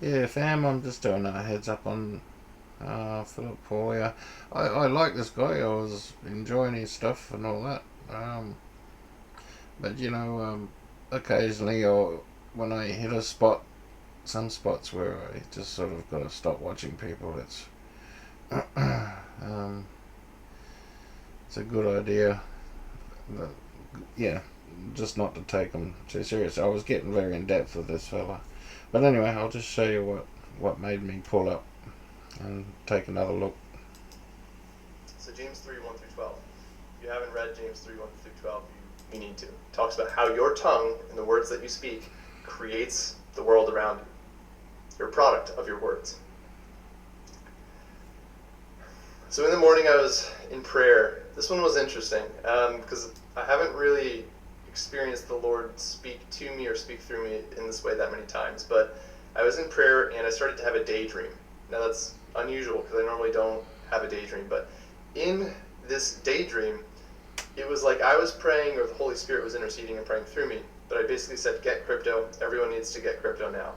Yeah, fam, I'm just doing a heads up on Philip Paulia. I like this guy. I was enjoying his stuff and all that. But occasionally, or when I hit a spot, some spots where I just sort of got to stop watching people. Um, it's a good idea. But, yeah, just not to take them too serious. I was getting very in depth with this fella. But anyway, I'll just show you what made me pull up and take another look. So James 3, 1 through 12. If you haven't read James 3, 1 through 12, you need to. It talks about how your tongue and the words that you speak creates the world around you. You're a product of your words. So in the morning I was in prayer. This one was interesting because I haven't really experienced the Lord speak to me or speak through me in this way that many times. But I was in prayer and I started to have a daydream. Now that's unusual because I normally don't have a daydream. But in this daydream, it was like I was praying or the Holy Spirit was interceding and praying through me. But I basically said, get crypto. Everyone needs to get crypto now.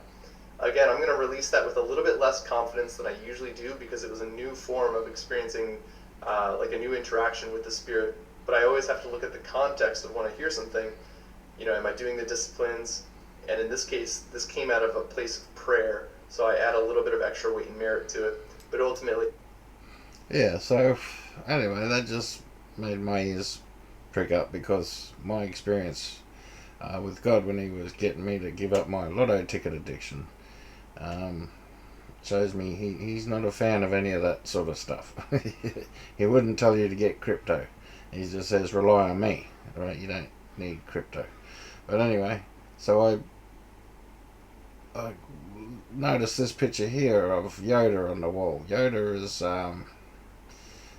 Again, I'm going to release that with a little bit less confidence than I usually do because it was a new form of experiencing like a new interaction with the Spirit. But I always have to look at the context of when I hear something. Am I doing the disciplines? And in this case, this came out of a place of prayer. So I add a little bit of extra weight and merit to it. But ultimately, Yeah, so anyway, that just made my ears prick up because my experience with God when He was getting me to give up my lotto ticket addiction um, shows me he's not a fan of any of that sort of stuff. He wouldn't tell you to get crypto. He just says rely on me, right? You don't need crypto. But anyway, so I noticed this picture here of Yoda on the wall. Yoda is I'm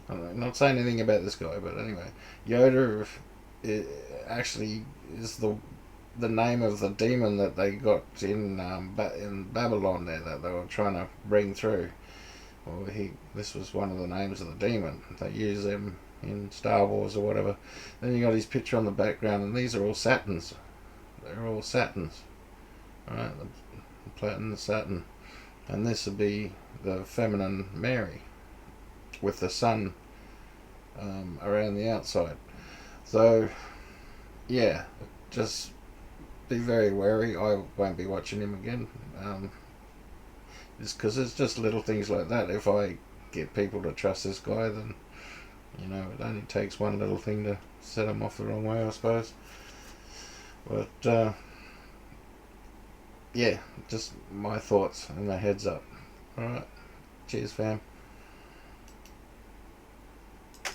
not saying anything about this guy, but anyway, Yoda actually is the name of the demon that they got in Babylon there that they were trying to bring through. Well, this was one of the names of the demon. They use them in Star Wars or whatever. Then you got his picture on the background, and these are all Saturns. They're all Saturns, right? The Platinum, the Saturn, and this would be the feminine Mary with the sun around the outside. So yeah, just be very wary. I won't be watching him again. Just because it's just little things like that. If I get people to trust this guy, then it only takes one little thing to set them off the wrong way, I suppose. But yeah, just my thoughts and my heads up. All right, cheers, fam.